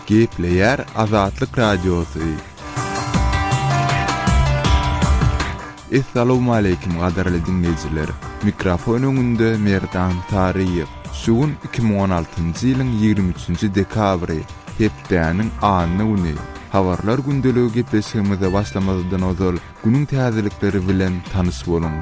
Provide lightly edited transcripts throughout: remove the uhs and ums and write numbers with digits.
Gepleyer Azatlyk Radiosu. Assalamu alaykum gaderli dinleyijiler. Mikrofon öňünde Merdan Tariýew. Şugun 2016-njy ýylyň 23-nji dekabry, hepdäniň anyny uny. Habarlar gündeligi gepleşigimize başlamazdan ozal günüň täzelikleri bilen tanış bolun.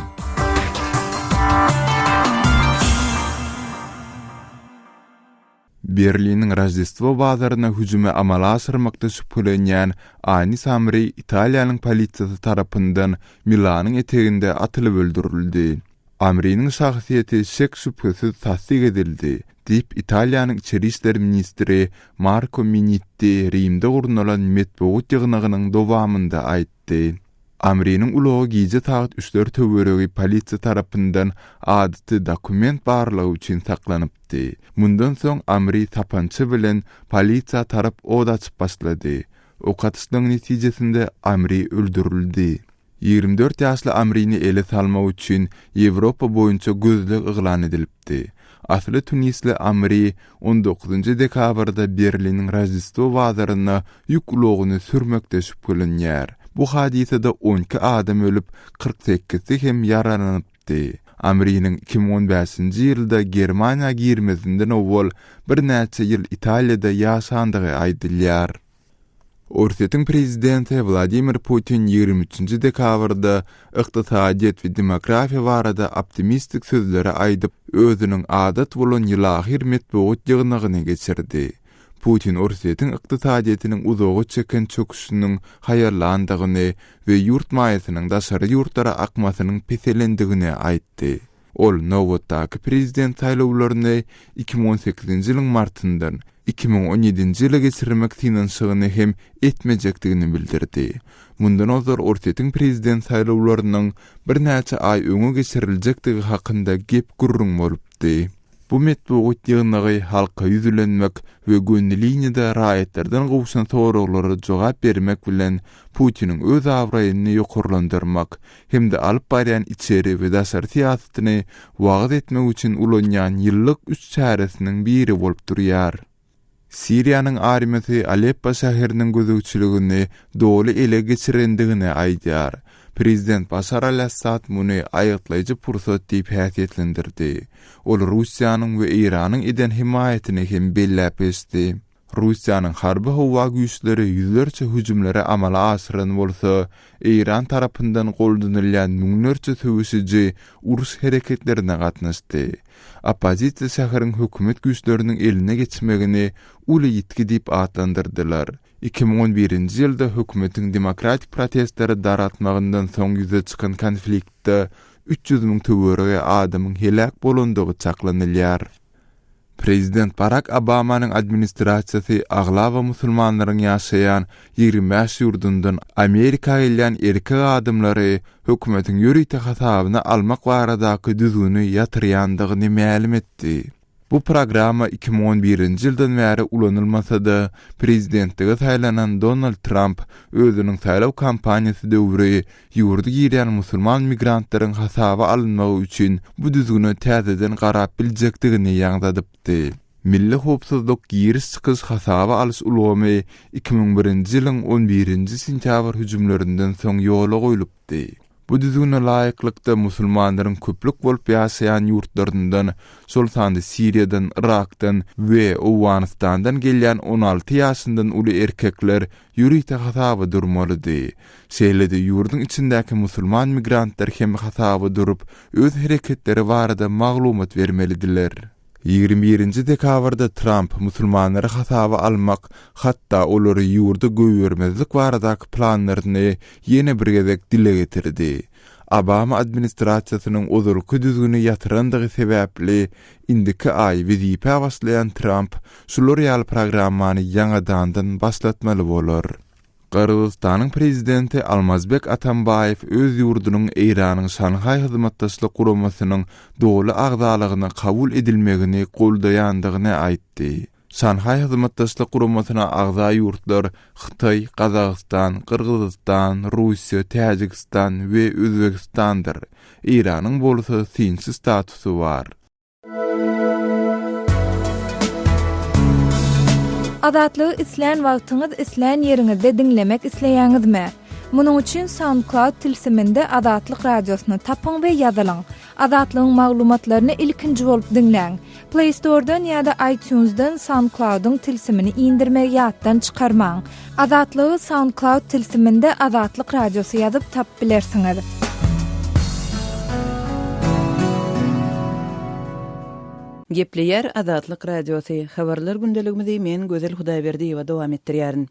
Berlinin Rojdestvo bazaryna hüjüme amala asyrmakda şüphelenýän Anis Amri Italiýanyň polisiýasy tarapyndan Milanyň eteginde atylyp öldürildi. Amri'nin şahsiyeti şek şüphesiz tasdik edildi, deyip İtalya'nın İçeri İşler Ministri Marco Minniti Rim'de urunulan metbuat yığınağının dowamında aýtdy. Amri'nin ulogy gije saat 3-4 töweregi polisiýa tarapyndan adaty dokument barlygy üçin saklanypdy. Mundan soň Amri tapança bilen polisiýa tarap od açyp başlady. Ok atyşynyň netijesinde Amri öldürildi. 24 ýaşly Amri'ni ele salmak üçin Ýewropa boýunça gözleg yglan edilipdi. Asly Tunisli Amri 19-njy dekabrda Berlinin Rojdestvo bazaryna ýük ulogyny sürmekde şüphelenýär. Bu hadisede 12 adam ölüp 48'i hem yaralanypdy. Amri'nin 2015-nji ýylda Germaniýa girmesinden owwal bir näçe ýyl Italiýada ýaşandygy aýdylýar. Orsetň prezidenti Vladimir Putin 23-nji dekabrda ykdysadyýet we demografiýa barada optimistik sözleri aýdyp özüniň adat bolan ýyl-ahir metbuat ýygynyny geçirdi. Putin Orsetň ykdysadyýetiniň uzogy çeken çöküşiniň haýarlandygyny we ýurt maýasynyň daşary ýurtlara akmasynyň peselendigini aýtdy. Ol nowatdaky prezident saýlawlaryny 2018-nji ýylyň martyndan 2017-nji ýyla geçirmek finansygyny hem etmejekdigini bildirdi. Mundan ozar Orsetň prezident saýlawlarynyň bir näçe aý öňe geçiriljekdigi hakynda gep gurrun bolupdy. Bu metbuat ýygyny halka ýüzlenmek we gönülliliğinde raýatlardan gowşan soraglary jogap bermek bilen Putiniň öz awraýyny ýokurlandyrmak hemde alyp barýan içeri we daşary siýasatyny wagt etmek üçin ulanýan ýyllyk üç çäresiniň biri bolup durýar. Siriýanyň armiýasy Aleppo şäheriniň gözegçiligini doly ele geçirendigini aýdýar. Prezident Bashar al-Assad muny aýatlaýjy pursat diýip häsiýetlendirdi. Ol Russiýanyň we Iranyň eden himayetini hem belläp berdi. Russiýanyň harby howa güýçleri ýüzlerçe hüjümlere amala asyran bolsa, İran tarapyndan gollanylýan müňlerçe söwüşiji urus hereketlerine gatnaşdy. Opozisiýa şäheriň hökümet güýçleriniň eline geçmegini uly ýitki diýip atlandyrdylar. 2011-nji ýylda hökümetiň demokratik protestlary daratmagyndan soň ýüze çykan konfliktde 300.000 töwerege adamyň helak bolandygy çaklanylýar. Prezident Barack Obamanyň administrasiýasy aglawa musulmanlaryň ýaşaýan 25 ýurdundan Amerikaga gelýän erkek adamlary hökümetiň ýürüýte hasabyna almak baradaky düzgüni ýatyrýandygyny ma'lum etdi. Bu programa 2011-nji ýyldan bäri ulanylmasa-da, prezidentlige saýlanan Donald Trump özüniň saýlaw kampaniýasy döwri ýurdu girýän musulman migrantlaryň hasaby alynmagy üçin bu düzgüni täzeden garap biljekdigini ýagdadypdy. Milli howpsuzlyk giriş çykyş hasaby alyş ulamy 2001-nji ýylyň 11-nji sentýabr hüjümlerinden soň ýola goýulypdy. Bu düzgüne laýyklykda musulmanlaryň köplük bolup ýaşaýan ýurtlaryndan, şol sanda Siriýadan, Irakdan we Awganistandan gelýän 16 ýaşyndan uly erkekler ýürüýte hasaby durmalydy. Şeýlede ýurdun içindäki musulman migrantlar hem hasaby durup öz hereketleri barada maglumat bermelidiler. 21-nji dekabrda Trump musulmanlary hasaby almak, hatda olary ýurda göýermezlik baradaky planlaryny ýene bir gezek dile getirdi. Obama administrasiýasynyň ozurky düzgüni ýatyrandygy sebäpli indiki aý wezipe başlayan Trump şular ýaly programmany ýangadan başlatmaly bolar. Qırgızstanyň prezidenti Almazbek Atambayev öz ýurdunyň Iranyň Şanhay hyzmatdaşlyk guramasynyň doly agdalygyna kabul edilmegini goldaýandygyny aýtdy. Şanhay hyzmatdaşlyk guramasyna agda ýurtlar Xitay, Qazaqstan, Qırgızstan, Russiýa, Täjikistan we Özbekistandyr. Iranyň bolsa sinsi statusy bar. Azatlygy isleýän wagtyňyz isleýän ýeriňizde dinlemek isleýäňizmi? Munuň üçin SoundCloud tilsiminde Azatlyk radiosyny tapyň we ýazylyň. Azatlygyň maglumatlaryny ilkinji bolup dinleň. Play Store'dan ýa-da iTunes'dan SoundCloud'un tilsimini indirmek ýatdan çykarmaň. Azatlygy SoundCloud tilsiminde Azatlyk radiosy ýazyp tap bilersiňiz. Gepleýär Azatlyk radiosy. Habarlar gündeligimizi men Gözel Hudaýberdiýewa dowam etdirýärin.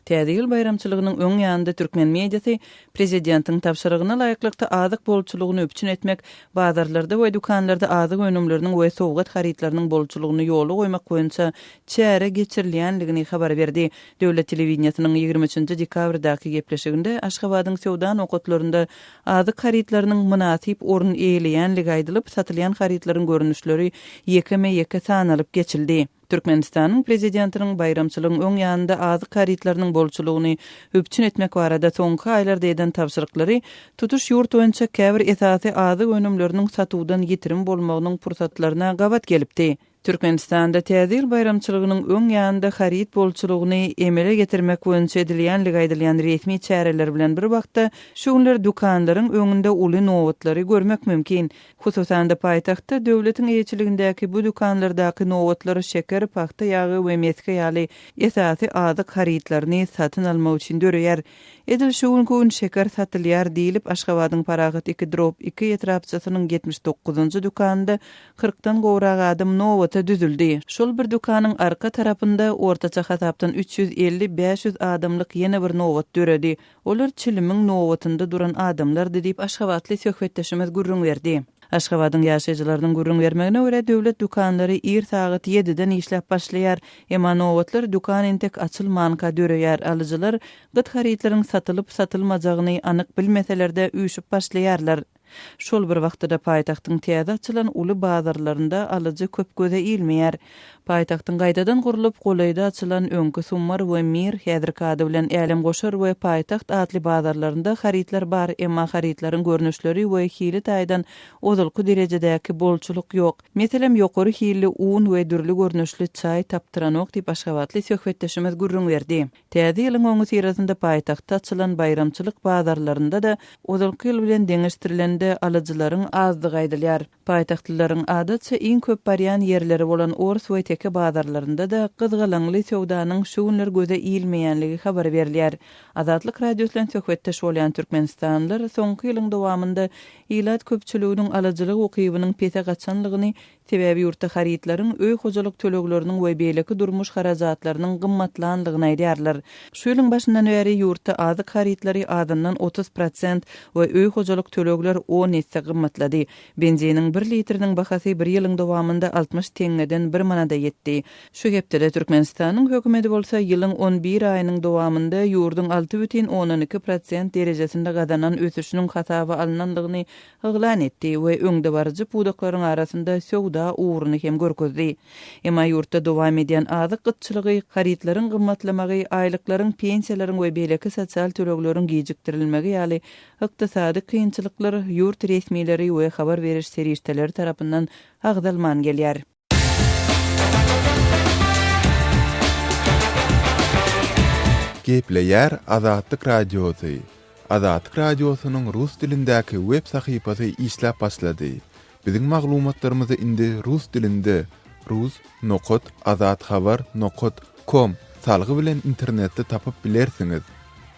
Täze bayramçylygynyň öň ýanynda türkmen mediasy prezidentiň tapşyrygyna laýyklykda azyk bolçulugyny öpçün etmek, bazarlarda we dukanlarda azyk önümleriniň we sowgat haritlarynyň bolçulugyny ýoly goýmak boýunça çäre geçirilýänligini habar berdi. Döwlet telewizionasynyň 23-nji dekabrdaky gepleşiginde Aşgabatyň sowda nokatlarynda azyk haritlarynyň münasip orun eýilýänligi aýdylyp, satylýan haritlaryň görnüşleri ýekeme-ýeke sanalyp geçildi. Türkmenistanyň prezidentiniň bayramçylygyň öň ýanynda azyk haritlarynyň bolçulugyny öpçün etmek barada soňky aýlarda eden tapşyryklary tutuş ýurt boýunça käbir esasy azyk önümleriniň satuwdan ýetirim bolmagynyň pursatlaryna gabat gelipdi. Türkmenistanda täze bayramçylygynyň öň ýanynda harit bolçulugyny emele getirmek boýunça edilýänligi aýdylýan resmi çäreler bilen bir wagtda şu günler dukanlaryň öňünde uly nowatlary görmek mümkin. Hususan da paýtagtda döwletiň eýçiligindäki bu dukanlardaky nowatlary şeker, paxta ýagy we meske ýaly esasy azyk haritlaryny satyn almak üçin döreýär. Edil şu gün şeker satylýar diýilip Aşgabatyň Paragat 2 drop 2 etrapçysynyň 79-njy dukanynda 40-dan gowrak adam nowata düzüldi. Şol bir dukanyň arka tarapynda ortaça hasapdan 350-500 adamlyk ýene bir nowat döredi. Olar çilimiň nowatynda duran adamlar diýip Aşgabatly söhbetdeşimiz gurrun berdi. Aşgabatyň ýaşaýjylarynyň gurrun bermegine görä döwlet dukanlary ir saat 7-den işläp başlaýar. Emma nowatlar dukan entek açylmanka döreýär. Alyjylar gyt haritlaryň satylyp satylmajagyny anyk bilmeselerde üýşüp başlaýarlar. Şol bir wagtda paýtagtyň täze açylan uly bazarlarynda alyjy köp göze ilmeýär. Paýtagtyň gaýdadan gurulyp golayda açylan öňkü summar we mir häzirki ady bilen älim goşar we paýtagt atly bazarlarynda haritlar bar, emma haritlaryň görnüşleri we hili taýdan ozulky derejedäki bolçuluk ýok. Meselem ýokary hili un we dürli görnüşli çaý tapdyranok diýip Aşgabatly söhbetdeşimiz gurrun berdi. Täze ýylyň öňü sirasynda paýtagtda açylan bayramçylyk bazarlarynda da ozulky ýyl bilen deňişdirilen alıcıların azdygy aýdylýar. Paýtaktlylaryň adatça iň köp barýan ýerleri bolan Ors we Teke bazarlarynda da gyzgalaňly sowdanyň şu günler göze ilmeýänligi habar berilýär. Azatlyk radiosynyň söhbetdeş bolan türkmenistanlylar soňky ýylyň dowamında ilat köpçüliginiň alyjylyk ukybynyň pete gaçanlygyny sebäbi ýurtda haritlaryň öý hojalyk tölegleriniň we beýleki durmuş harajatlarynyň gymmatlanlygyny aýdýarlar. Şu ýylyň başyndan beri ýurtda azyk haritlary adından 30% we öý hojalyk tölegler 10 netse gymmatlady. Benziniň 1 litriniň bahasy bir ýylyň dowamında 60 teňeden 1 manada ýetdi. Şu hepde Türkmenistanyň hökümeti bolsa ýylyň 11 aýynyň dowamında ýurdun 6,12% derejesinde gadanan ösüşiniň hasaby alınanlygyny ýaglan etdi we öňde barjy pudaklaryň arasynda sowda uğruny hem görkezdi. Emma ýurtda dowam edýän azyk gytçylygy, haritlaryň gymmatlamagy, aýlyklaryň, pensiýalaryň we beýleki sosial tölegleriň gijikdirilmegi ýaly ykdysady kynçylyklar ýurt resmileri we habar beriş serişteleri tarapyndan agdalman gelýär. Gepleýär Azatlyk radiosy. Azatlyk radiosynyň rus dilindäki web sahypasy işläp başlady. Biziň maglumatlarymyzy indi rus dilinde rus.azatxabar.com salgy bilen internetde tapyp bilersiňiz.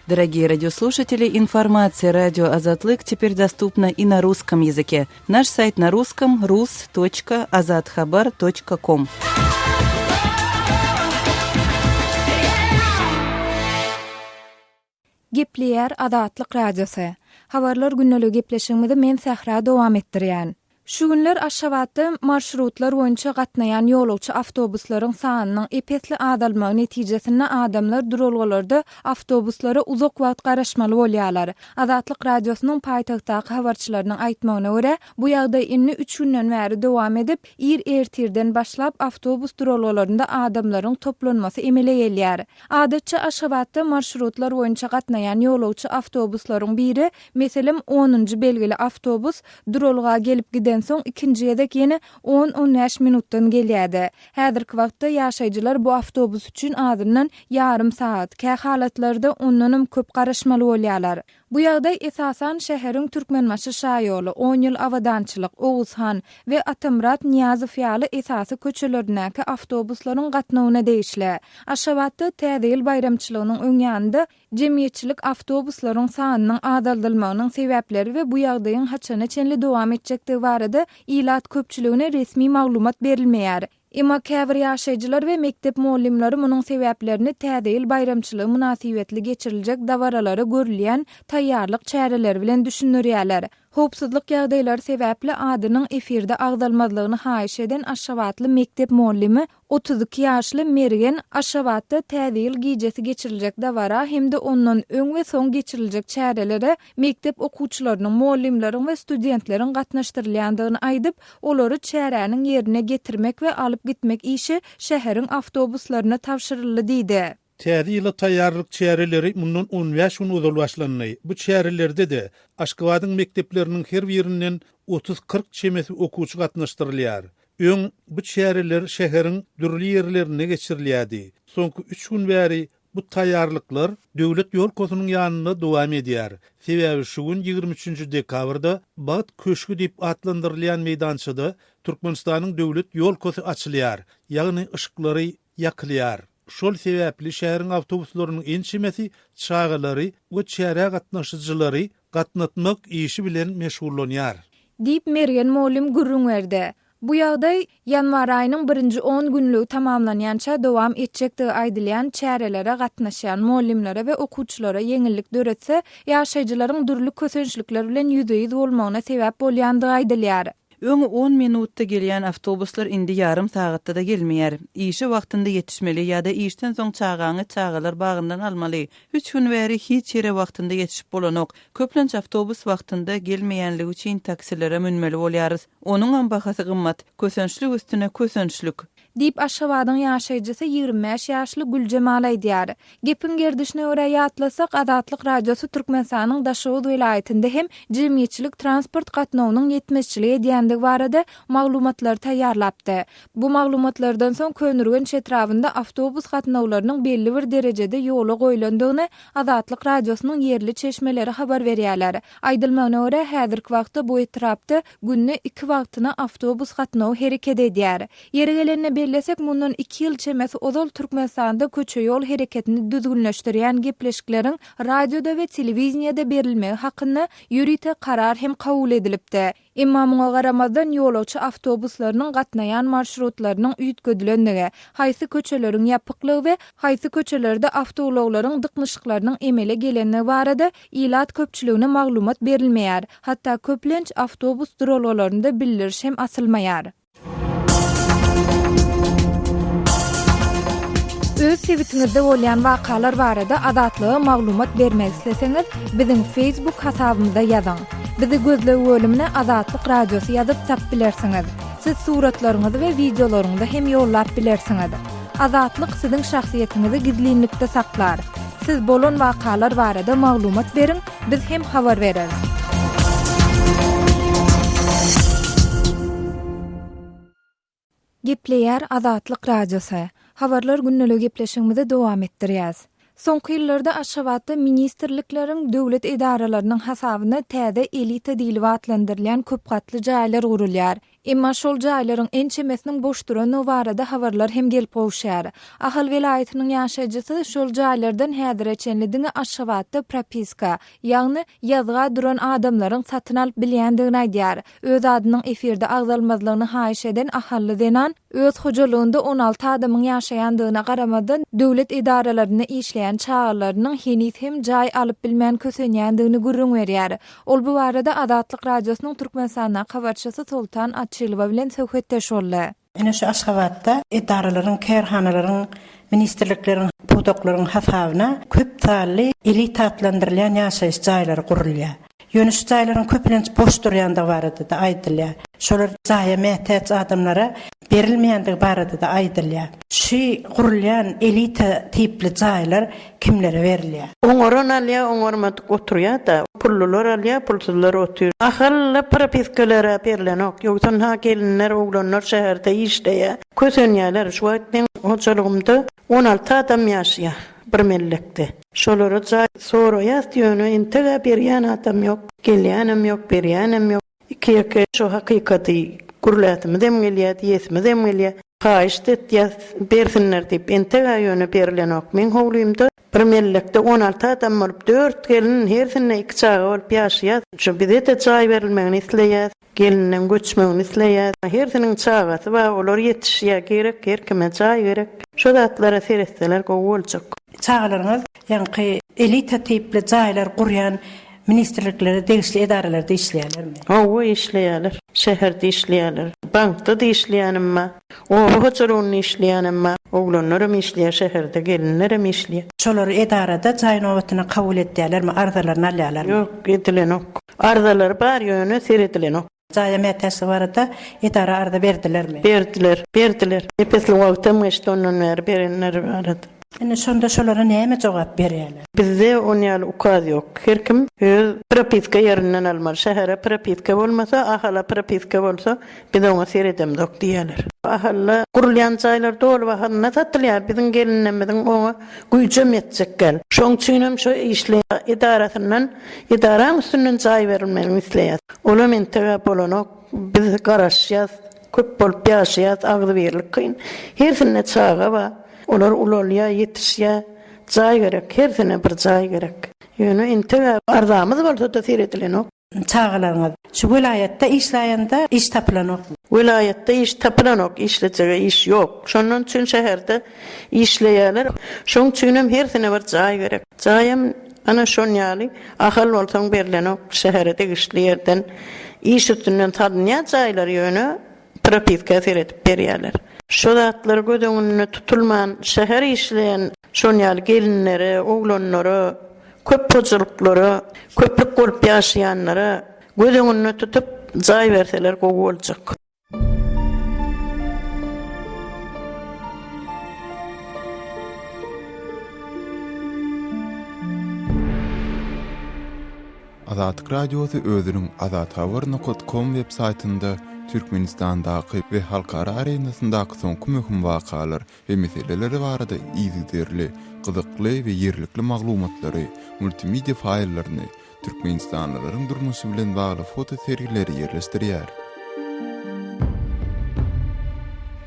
Дорогие радиослушатели, информация радио «Азатлык» теперь доступна и на русском языке. Наш сайт на русском rus.azatxabar.com. Gepleýär Azatlyk radiosy. Habarlar günnälik gepleşigimizi men Sähra dowam etdirýän. Şu günler Aşgabatda marşrutlar boýunça gatnaýan ýolagçy awtobuslaryň sanynyň epesli azalmagy netijesinde adamlar durulgalarda awtobuslary uzak wagt garaşmaly bolýarlar. Azatlyk radiosynyň paýtagtdaky habarçylarynyň aýtmagyna görä, bu ýagdaý inni 3 günden bäri dowam edip, ertirden başlap awtobus durulgalarynda adamlaryň toplanmasy emele gelýär. Adatça Aşgabatda marşrutlar boýunça gatnaýan ýolagçy awtobuslaryň biri, meselem 10-njy belgili awtobus durulga gelip birden soň ikinji ýedek ýene 10-15 minutdan gelýärdi. Häzirki wagtda ýaşaýjylar bu awtobus üçin azyndan ýarym saat, kä halatlarda ondanam köp garaşmaly bolýarlar. Bu ýagdaý esasan şäheriň türkmenmaşy şaýoly, 10 ýyl awadançylyk, Oğuzhan we Atamrat Niýazow ýaly esasy köçelerindäki awtobuslaryň gatnawyna değişle. Aşgabatda täze ýyl bayramçylygynyň öňýände jemgyýetçilik awtobuslaryň sanynyň azaldylmagynyň sebäpleri we bu ýagdaýyň haçana çenli dowam etjekdigi barada ilat köpçüligine resmi maglumat berilmeýär. Emma käbir ýaşaýjylar we mektep muallimleri munyň sebäplerini täze ýyl bayramçylygy münasibetli geçiriljek dawaralary görülýän taýýarlyk çäreleri bilen düşünýärler. Howpsuzlyk ýagdaýlary sebäpli adynyň efirde agdalmazlygyny haýyş eden Aşgabatly mektep muallimi 32 ýaşly Mergen Aşgabatda täze ýyl giýjesi geçiriljek dawara hemde ondan öň we soň geçiriljek çärelere mektep okuwçylarynyň, muallimleriň we studentleriň gatnaşdyrylýandygyny aýdyp, olary çäräniň ýerine getirmek we alyp gitmek işi şäheriň awtobuslaryna tapşyryldy diýdi. Täze ýyla taýýarlyk çäreleri mundan 15 gün uzal başlandy. Bu çärelerde de Aşgabatyň mektepleriniň her birinden 30-40 çemesi okuwçy gatnaşdyrylýar. Öň bu çäreler şäheriň dürli ýerlerine geçirilýärdi. Soňky 3 gün bäri bu taýýarlyklar döwlet ýol kosunyň ýanynda dowam edýär. Sebäbi şu gün 23 dekabrda Bat köşkü diýip atlandyrylýan meýdançyda Türkmenistanyň döwlet ýol kosu açylýar, ýagny ışıklary ýakylýar. Şol sebäpli şäheriň awtobuslarynyň ençemesi çağalary we çäre gatnaşyjylary gatnatmak işi bilen meşgullanýar. Diýip Mergen muallim gurrun berdi. Bu ýagdaý ýanwar aýynyň 1-nji 10 günlügi tamamlanýança dowam etjekdigi aýdylýan çärelere gatnaşan muallimlere we okuwçylara yeňillik döretse, ýaşaýjylaryň dürli kösençlikler bilen ýüzeýiz bolmagyna sebäp bolýandygy aýdylýar. Öňe 10 minutda gelýän awtobuslar indi ýarym sagatda da gelmeýär. İşi wagtynda ýetişmeli ýa-da işden soň çağaňy çağalar bagyndan almaly. 3 gün bäri hiç ýere wagtynda ýetişip bolanok. Köplenç awtobus wagtynda gelmeýänligi üçin taksilere münmeli bolýarys. Onuň bahasy gymmat, kösençlik üstüne kösençlik. Diýip Aşgabatyň ýaşaýjysy 25 ýaşly Güljemal aýdýar. Gepin gerdişine görä ýatlasak, Azatlyk radiosu Türkmenistanyň Daşowuz welaýatynda hem jemgyýetçilik transport gatnawynyň ýetmezçiligi edýändigi barada maglumatlar taýýarlapdy. Bu maglumatlardan soň Könürgen çetrawynda awtobus gatnawlarynyň belli bir derejede ýola goýulandygyny Azatlyk radiosynyň yerli çeşmeleri habar berýärler. Aýdylmagyna görä häzirki wagtda bu etrapda günne 2 wagtyna awtobus gatnawy hereket edýär. Ýere gelende bellesek mundan 2 ýyl çemesi ozal Türkmenistanda köçe ýol hereketini düzgünleşdirýän gepleşikleriň radioda we telewiziýada berilmegi hakyna ýürite karar hem kabul edilipdi. Emma muňa garamazdan ýolawçy awtobuslarynyň gatnaýan marşrutlarynyň üýtgedilenligi, haýsy köçeleriň ýapyklygy we haýsy köçelerde awtologlaryň dıknyşyklarynyň emele gelenligi barada ilat köpçüligine maglumat berilmeýär. Hatda köplenç awtobus duralgylarynda bildiriş hem asylmaýar. Öz sewitingizde bolýan wakalar barada Azatlyga maglumat bermek isleseňiz, biziň Facebook hasabymyza ýazyň. Bizi gözlegi bölümine Azatlyk radiosu ýazyp tap bilersiňiz. Siz suratlaryňyzy we videolaryňyzy hem ýollap bilersiňiz. Azatlyk siziň şahsiýetiniňizi gizlinlikde saklar. Siz bolan wakalar barada maglumat beriň, biz hem habar bereriz. Gepleýär Azatlyk radiosu. Habarlar günneligi gepleşigimizi dowam etdirýäs. Soňky ýyllarda Aşgabatda ministrlikleriň, döwlet edaralarynyň hasabyna täze elita diýilip atlandyrylýan köp gatly jaýlar gurulýar. Emma şol jaýlaryň ençemesiniň boş durany barada habarlar hem gelip gowşýar. Ahal welaýatynyň ýaşaýjysy şol jaýlardan häzire çenlidigi Aşgabatda propiska, ýagny ýazga duran adamlaryň satyn alyp bilýändigini aýdýar. Öz adynyň efirde agdalmazlygyny haýyş eden ahally denan, öz hojalygynda 16 adamyň ýaşaýandygyna garamadan döwlet edaralaryna işleýän çağalarynyň henis hem jaý alyp bilmän kösenýändigini gurrun berýär. Ol bu barada Azatlyk radiosynyň Türkmenistana habarçysy Sultan Atçylova bilen söhbetdeş boldy. Ene şu Aşgabatda edaralaryň, kärhanalaryň, ministrlikleriň, podoklaryň hasabyna köp taýly elita atlandyrylýan ýaşaýyş jaýlary gurulýar. Ýönüş jaýlaryň köplenç boş durýandygy barada da aýdylýar. Şolar jaýa mätäç adamlara berilmeýändir barada da aýdylýar. Şu gurulýan elita tipli jaýlar kimlere berilýär? Oňoran alýa, oňormadyk oturýar da, pullular alýa, pulsuzlar otur. Ahalla propiskalera berilen ok. Ýoksa ha gelinler, oglanlar şäherde işleýär. Kösenýärler. Şu wagtdan hoçalygymda 16 adam ýaşaýar bir mellekde. Şolara soraýar diýeni intega berýän adam ýok, gelýänem ýok, berýänem ýok. Iki şu hakykaty gurulatymy dem gelýär, ýesmi dem gelýär. Haýşdet ýa bersinler diýip intega ýöne berilen ok. Men howlymda bir mellekde 16 adam bolup 4 gelin hersine 2 çağa bolup ýaşaýar. Şu bizde çaý berilmegini isleýär. Gelinden göçmegini isleýär. Hersiniň çagasy bar, olar ýetişýär gerek, herkime çaý gerek. Şu zatlara seretseler gowy boljak. Çağalaryňyz ýa-ni elita tipli jaýlar gurýan ministrliklere, degişli edaralerde işleýärlermi? Owa işleýärler. Şäherde işleýärler. Bankda da işleýänimmi? Owa hoçalygyny işleýänimmi? Oglanlarym işleýär, şäherde gelinlerim işleýär. Şolary edarada jaýyn owatyna kabul etdilermi? Arzalaryny alýarlarmy? Ýok, edilen ok. Arzalar bar ýöne seredilen ok. Jaýa mätäsi barada edara arda berdilermi? Berdiler. Epesli wagtym geçdi ondan beri berenler barada. Ene şonda şolara näme jogap berýärler? Bizde onyal ukaz ýok. Herkim öz propiska ýerinden almaly. Şähere propiska bolmasa, ahala propiska bolsa, biz oňa seredem dok diýerler. Ahala gurulýan jaýlar dolu wagtynda satylýar. Biziň gelinlerimiň oňa güýjem etjek gel. Şoň üçin şu işle idarasynyň idaraň üstünden jaý berilmeli isleýär. Ola men tägä bolanok biz garaşýas, köp bolup ýaşaýas, agdy berlik kyn. Hersine çağa ba. Olar ulolya yetişýär, jaý gerek, hersine bir jaý gerek. Ýöne intega arzamyz bolsa da seredilen ok. Çağalaryňyz şu vilayatda işleýände iş tapylan okmy? Vilayatda iş tapylan ok, işlejege iş ýok. Şondan üçin şäherde işleýärler. Şoň üçin hem hersine bir jaý gerek. Jaýym ana şonýaly ahal bolsaň berilen ok, şäherde işleýärden iş üstünden tanýan jaýlar ýöne propiska seredip berýärler. Şu zatlar gödüňünde tutulman şäher işleýän şonýal gelinleri, oglanlary, köp hoçalyklary, köplük bolup ýaşaýanlary gödüňünde tutup jaý berseler gowy boljak. Azatlyk Radiosu özüniň azathabar.com web saytynda Türkmenistandaky we halkara arenasyndaky soňky möhüm wakalar we meseleleri barada izdirli, gyzykly we ýerlikli maglumatlary, multimedia faýllaryny, türkmenistanlylaryň durmuşy bilen bagly foto serileri ýerleşdirýär.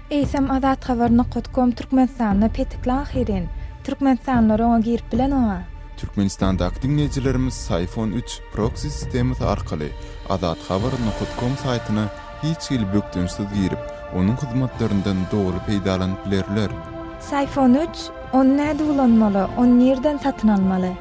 Eýsem azathabar.com Türkmenistanyň petikli ahirin. Türkmenistanlylar oňa girip bilen oňa. Türkmenistandaky dinleýijilerimiz Sayfon 3 proxy sistemi arkaly azathabar.com saýtyna hiç il bökdünsiz girip, onun hyzmatlaryndan dogry peýdalanyp bilerler. Sayfon 3, onu näde ulanmaly, onu nerden satyn almaly?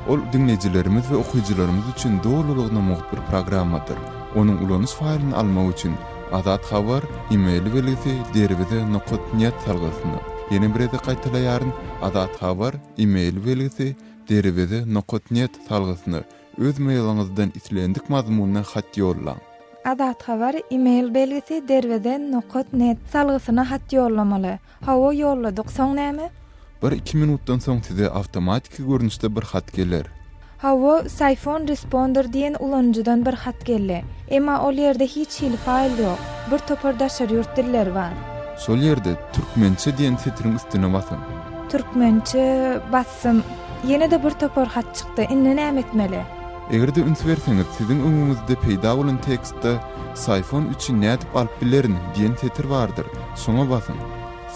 Ol dinleýijilerimiz we okuyjylarymyz üçin dogrulygyna muhbir programmadyr. Onuň ulanyş faýlyny almak üçin Azat Habar e-mail belgisi derwede.net salgysyny. Ýene bir ede gaýtalaýaryn Azat Habar e-mail belgisi derwede.net salgysyny öz mailyňyzdan islendik mazmunyna hat ýollaň. Azat Habar e-mail belgisi derwede.net salgysyna hat ýollamaly. Hawa ýolladyk, soň näme? 1-2 minutdan soň size awtomatik görnüşde bir hat geler. Hawa Sayfon Responder diýen ulanjydan bir hat geldi. Emma ol ýerde hiç hil faýl ýok. Bir topardaşar ýurt diller bar. Şol ýerde türkmençe diýen setiriň üstüne basym. Türkmençe bassym. Ýene-de bir topar hat çykdy. Indi näme etmeli? Egerde üns berseňiz, siziň öňüňizde peýda bolan tekstde Sayfon 3-i nädip alyp bilerin diýen setir bardyr. Şoňa basyn.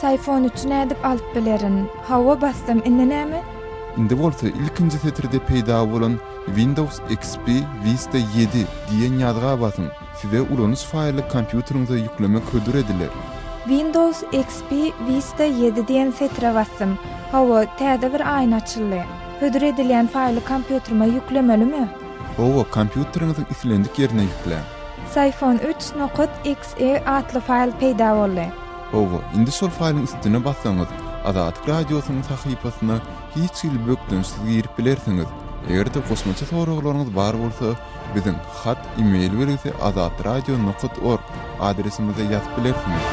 Sayfon 3-i nädip alyp bilerin. Hawa bassym. Indi näme? Indi bolsa ilkinji setirde peýda bolan Windows XP Vista 7 diýen ýazga basyn. Size ulanyş faýly kompýuteriňize ýüklemek hödür ediler. Windows XP Vista 7 diýen setire bassym. Hawa täze bir aýna açyldy. Hödür edilen faýly kompýuterime ýüklemelimi? Owa kompýuteriňiziň islendik ýerine ýükle. Sayfon 3.exe atly faýl peýda boldy. Owa indi şol faýlyň üstüne bassaňyz Azatlyk Radiosynyň sahypasyna hiç il bökdünsiz girip bilersiňiz. Egerde gosmaça soraglaryňyz bar bolsa, biziň hat, e-mail belgisi azatradio.org adresimize ýazyp bilersiňiz.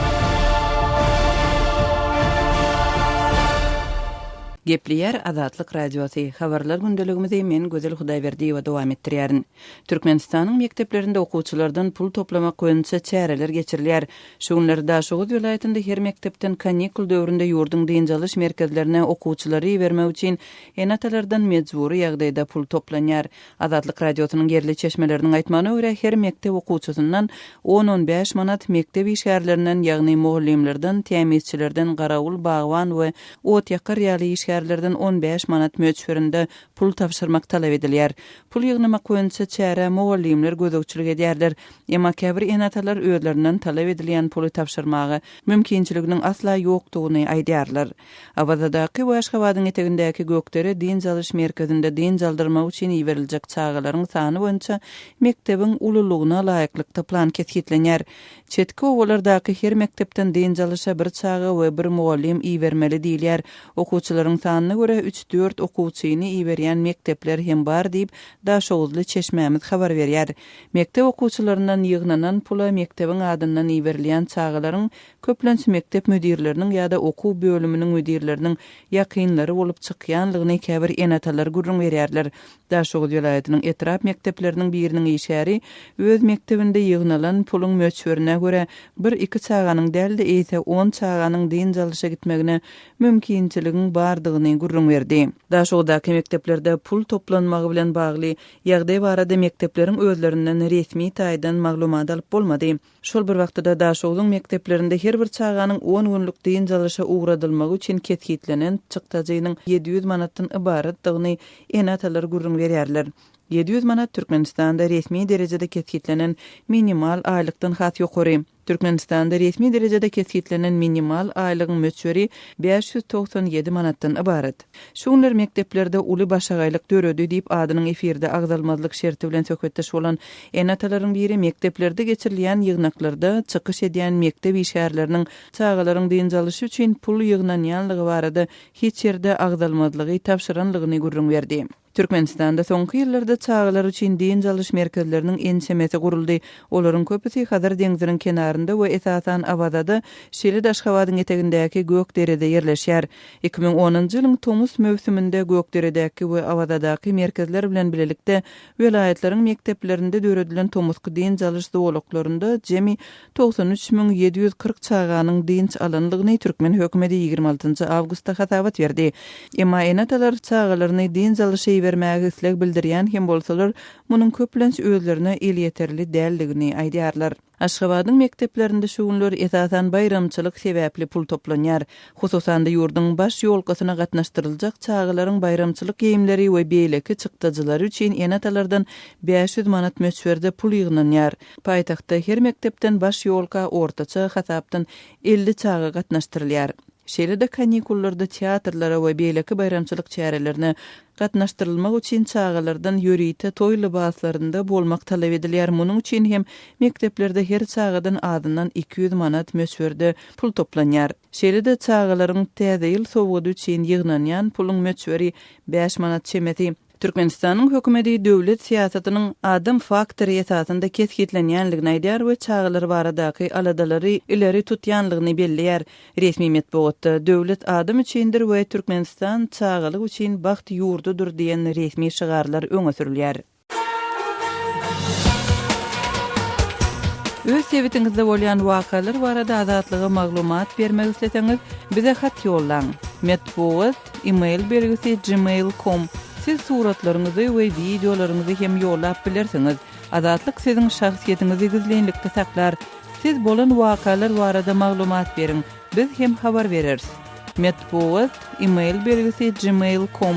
Gepleyer Azatlyk Radiosu. Habarlar gündeligimizde men Gözel Hudaýberdiýewa dowam etdirýärin. Türkmenistanyň mekdeplerinde okuwçylardan pul toplamak boýunça çäreler geçirilýär. Şu günleri Daşoğuz vilayetinde her mektepden kanikul döwründe ýurduň diňjalyş merkezlerine okuwçylary bermek üçin enatalardan mejburi ýagdaýda pul toplanýar. Azatlyk Radiosynyň gerli çeşmeleriniň aýtmagyna görä her mektep okuwçysyndan 10-15 manat mektep işgärlerinden ýagny mugallimlerden, tämizçilerden, garawul, bagwan we ot ýakar ýaly işgärlerden 15 manat möçberinde pul tapşyrmak talap edilýär. Pul ýygnamak boýunça çäre mugallimler gözegçilik edýärler. Emma käbir enatalar özlerinden talap edilýän puly tapşyrmagy mümkinçiliginiň asla ýokdugyny aýdýarlar. Abadadaky we Aşgabatyň etegindäki Gökdere diňjalyş merkezinde diňjaldyrmak üçin ýeberilejek çağalaryň sany boýunça mektebiň ululugyna laýyklykda plan ketgitlenýär. Çetki owalardaky her mektepden diňjalysha bir çaga we bir mugallim ýebermeli diýilýär. Okuwçylaryň sanyna görä 3-4 okuwçyny ýeberýän mektepler hem bar diýip Daşoğuzly Çeşmämiz habar berýär. Mektep okuwçylaryndan ýygnanan pula mektebiň adyndan ýeberilýän çagalaryň köplençi mektep müdirleriniň ýa-da okuw bölüminiň müdirleriniň ýakynlary bolup çykýanlygyny käbir enatalar gurrun berýärler. Daşoğuz vilayetiniň etrap mektepleriniň biriniň işgäri öz mektebinde ýygnalan puluň möçberine görä 1-2 çaganyň däldi ýa-da 10 çaganyň diňjalysha gitmegine mümkinçiligiň bardygyny gurrun berdi. Daşoğuzdaky mekteplerde pul toplanmagy bilen bagly ýagdaý barada mektepleriň özlerinden resmi taýdan maglumat alyp bolmady. Şol bir wagtda Daşoğuzyň mekteplerinde her bir çaganyň 10 günlük diňjalysha ugradylmagy üçin ketgitlenen çyktajagynyň 700 manatdan ibaratdygyny enatalar gurrun berýärler. 700 manat Türkmenistanda resmi derejede ketgitlenen minimal aýlykdan hat ýokary. Türkmenistanda resmi derejede ketgitlenen minimal aýlygyň möçberi 597 manatdan ibarat. Şu günler mekteplerde uly başagaýlyk döredi diýip adynyň efirde agzalmazlyk şerti bilen söhbetdeş bolan enatalaryň biri mekteplerde geçirilýän ýygnaklarda çykyş edýän mektep işgärleriniň çagalaryň diňjalysy üçin pul ýygnanýanlygy barada hiç ýerde agzalmazlygy tapşyranlygyny gurrun berdi. Türkmenistanda soňky ýyllarda çagalar üçin diňjalyş merkezleriniň ensemesi guruldy. Olaryň köpüsi Hazar deňziniň kenarynda we esasan Abadada, Şili Aşgabatyň etegindäki Gökderede ýerleşýär. 2010-njy ýylyň Tomus mövsüminde Gökderedäki we Abadadaky merkezler bilen bilelikde welaýatlariň mekteplerinde döredilen Tomusky diňjalyş zowluklarynda jemi 93.740 çaganyň diňç alanlygyny Türkmen hökümeti 26 awgustda hasabat berdi. Emma enatalar çagalaryny diňjalysha bermäge isleg bildirýän hem bolsalar munyň köplenç özlerine el ýeterli däldigini aýdýarlar. Aşgabatyň mekteplerinde şu günler esasan bayramçylyk sebäpli pul toplanýar. Hususan da ýurduň baş ýolkasyna gatnaşdyryljak çagalaryň bayramçylyk geýimleri we beýleki çykdyjylary üçin enatalardan 500 manat möçberde pul ýygnanýar. Paýtagtda her mektepden baş ýolka ortaça hasapdan 50 çaga gatnaşdyrylýar. Şeýle-de kanikullarda teatrlara we beýleki bayramçylyk çärelerine gatnaşdyrylmak üçin çagalardan ýörite toý libaslarynda bolmak talap edilýär. Munyň üçin hem mekteplerde her çagadan adyndan 200 manat möçberde pul toplanýar. Şeýle-de çagalaryň täze ýyl sowgady üçin ýygnanýan puluň möçberi 5 manat çemeti. Türkmenistanyň hökümeti döwlet siýasatynyň adam faktory esasynda ketgitlenýänligini aýdýar we çagalar baradaky aladalary ileri tutýanlygyny belleýär. Resmi metbuatda döwlet adam üçindir we Türkmenistan çagalyk üçin baht ýurdudur diýen resmi şygarlar öňe sürilýär. Öz sebetiňizde bolýan wakalar barada azatlyga maglumat bermek isleseňiz bize hat ýollaň. Metbuat email belgisi gmail.com. Siz suratlaryňyzy we videolaryňyzy hem ýollap bilersiňiz. Azatlyk siziň şahsiýetiniňizi gizlenlikde saklar. Siz bolan wakalar barada maglumat beriň. Biz hem habar bereriz. Metbuat email belgisi gmail.com.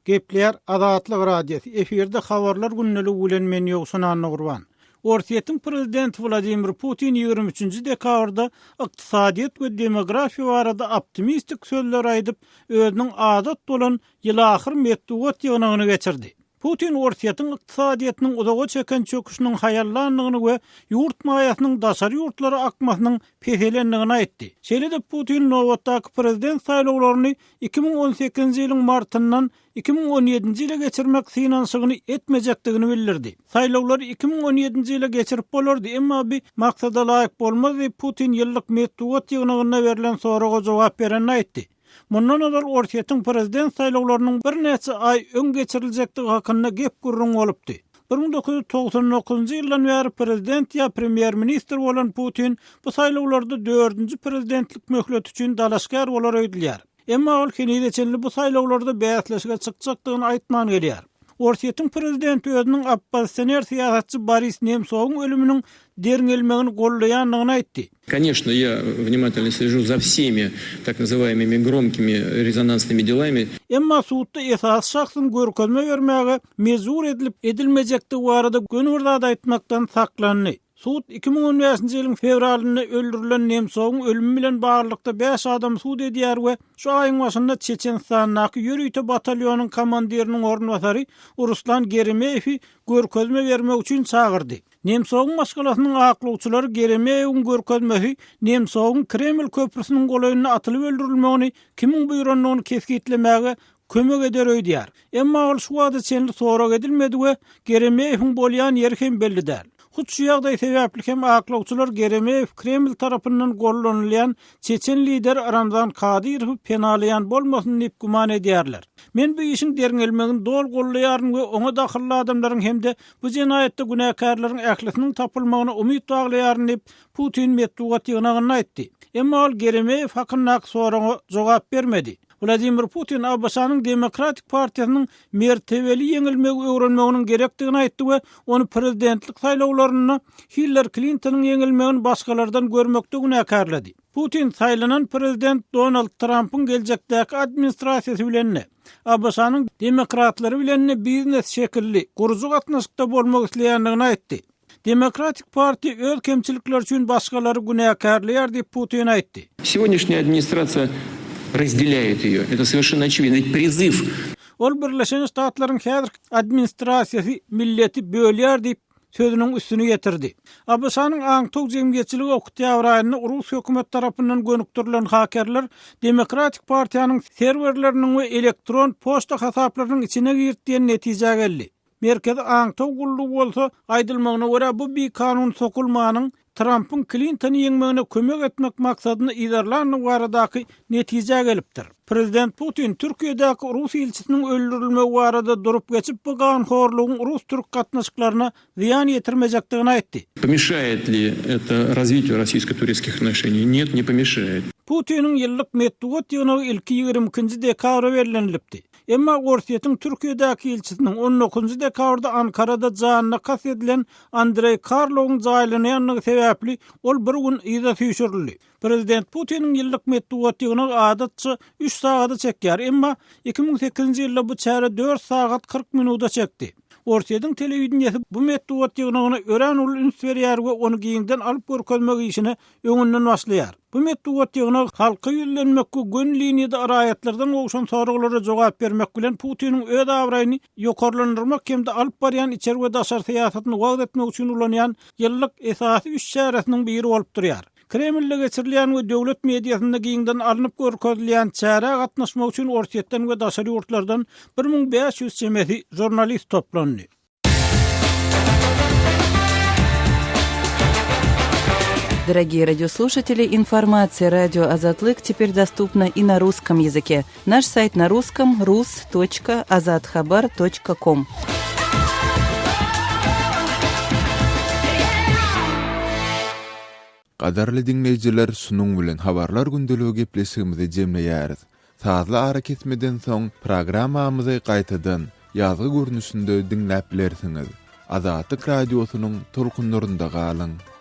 Gepleyer Azatlyk Radiosu efirde habarlar günnelik bilen men ýoksunan Gurban. Orsiýetiň prezidenti Vladimir Putin 23-nji dekabrda ykdysadyýat we demografiýa barada optimistik sözler aýdyp özüniň adat bolan ýyl ahir metbuat ýygnagyny geçirdi. Putin ortiýatyň ykdysadyýatynyň uzaga çeken çöküşiniň haýallanlygyny we ýurt maýasynyň daşary ýurtlara akmasynyň pehelenligini aýtdy. Şeýle-de Putin nowatdaky prezident saýlawlaryny 2018-nji ýylyň martyndan 2017-nji ýyla geçirmek synanşygyny etmejekdigini bildirdi. Saýlawlar 2017-nji ýyla geçirip bolardy, emma bir maksada laýyk bolmady. Putin ýyllyk Medwedew ýygynyna berilen soraga jogap berenini aýtdy. Mundan öňe ortiýatyň prezident saýlawlarynyň bir neçe ay öň geçiriljekdigi hakynda gep gurrun bolupdy. 1999-njy ýyldan bäri prezident ýa premier minister bolan Putin bu saýlawlarda 4-nji prezidentlik möhlet üçin dalaşgar bolar öýdülýär. Emma ol kenide bu saýlawlarda bäsleşige çykjakdygyny aýtman gelýär. Ortiýatyň prezidenti özüniň oppositsioner siýasatçy Boris Nemtsowyň ölüminiň deriňelmegini gollaýanlygyny aýtdy. Конечно, я внимательно слежу за всеми так называемыми громкими резонансными делами. Emma suwtda esas şahsyn görkezme bermäge mezur edilip edilmejekdigi barada gönürdada aýtmakdan saklandy. Suwt 2015-nji ýylyň fevralynda öldürilen Nemtsowyň ölümi bilen baglykda 5 adam suwt edýär we şu aýyň başynda Çeçenistanyň ýürüýte batalýonynyň komandiriniň ornwasary Ruslan Geremeýewi görkezme bermek üçin çagyrdy. Nemtsowyň maşgalasynyň aklawçylary Geremeýewiň görkezmesi Nemtsowyň Kreml köprüsiniň golaýyna atylyp öldürilmegini kimiň buýranlygyny keskitlemege kömek eder öýdýär. Emma ol şu wagtda çenli sorak edilmedi we Geremeýewiň bolýan ýeri hem belli däl. Hut şu ýagdaý sebäpli hem aklawçylar Geremeýew Kreml tarapyndan gollanylýan Çeçen lider Ramzan Kadyrowy penalaýan bolmasyny diýip guman edýärler. Men bu işin deriňelmegini dol gollaýaryn we oňa dahylly adamlaryň hemde bu jenaýatda günäkarlaryň ählisiniň tapylmagyna umyt baglaýaryn diýip Putin Medwedew ýygynyna aýtdy. Emma ol Geremeýew hakynda soraga jogap bermedi. Vladimir Putin Abbasanyň Demokratik Partiýasynyň mertebeli ýeňilmegi öwrenmeginiň gerekdigini aýtdy we onu prezidentlik saýlawlaryna Hillary Clinton'yň ýeňilmegini başgalardan görmekde günäkarlady. Putin saýlanan prezident Donald Trump'yň geljekdäki administrasiýasy bilen Abbasanyň demokratlary bilen biznes şekilli guruju gatnaşykda bolmak isleýändigini aýtdy. Demokratik Parti öz kemçilikler üçin başgalary günäkarlaýar diýip Putin aýtdy. Сегодняшняя администрация разделяет ее. Это совершенно очевидно. Это призыв. Ol Birleşen Ştatlaryň häzir administrasiýasy milleti bölýär diýip sözüniň üstüne getirdi. Abbasanyň aňtog jemgyýetçiligi oktyabr aýynda Rus hökümet tarapyndan gönüktirilen hakerler Demokratik Partiýanyň serwerleriniň we elektron poçta hasaplarynyň içine girdiýän netije geldi. Merkezi aňtog gullugy bolsa aýdylmagyna görä bu bir kanun sokulmanyň Trump'ın Clinton'ı ýeňmegine kömek etmek maksadyna idarlanyň baradaky netije gelipdir. Prezident Putin Türkiýedäki Rus elçisiniň öldürilmegi barada durup geçip bu ganhorlugyň Rus-Türk gatnaşyklaryna ziýan ýetirmejekdigini aýtdy. Помешает ли это развитию российско-турецких отношений? Нет, не помешает. Putiniň ýyllyk Medwedew ýygyny ilki 22-nji dekabra berilipdi. Emma Ortiýatyň Türkiýedäki elçisiniň 19-njy dekabrda Ankarada janyna kas edilen Andrei Karlowyň jaýlanýanlygy sebäpli ol bir gün ýyza süýşürildi. Prezident Putiniň ýyllyk Medwedew ýygyny adatça 3 sagata çekýär, emma 2008-nji ýylda bu çäre 4 sagat 40 minuta çekdi. Ortiýatyň telewizionyasy bu Medwedew ýygyny ören ul üns berýär we onu giňden alyp görkezmek işine öňünden başlaýar. Bu Medwedew ýygyny halka ýüzlenmekde gün liniýada araýatlardan ogşan soraglara jogap bermek bilen Putiniň öz awraýyny ýokarlandyrmak hemde alyp barýan içeri we daşary siýasatyny wagt etmek üçin ulanýan ýyllyk esasy 3 çäresiniň biri bolup durýar. Kreml'de geçirilýän we döwlet mediýasynda giňden alınıp görkezilýän çäre gatnaşmak üçin ortiýatdan we daşary ýurtlardan 1500 çemesi jurnalist toplandy. Дорогие радиослушатели, информация «Радио Азатлык» теперь доступна и на русском языке. Наш сайт на русском – rus.azadkhabar.com. Qadarly dinleýijiler, şunuň bilen habarlar gündeligi gepleşigimizi jemleýäris. Sazly ara kesmeden soň programmamyzy gaýtadan ýazgy görnüşinde dinläp bilersiňiz. Azatlyk radiosynyň tolkunlarynda galyň.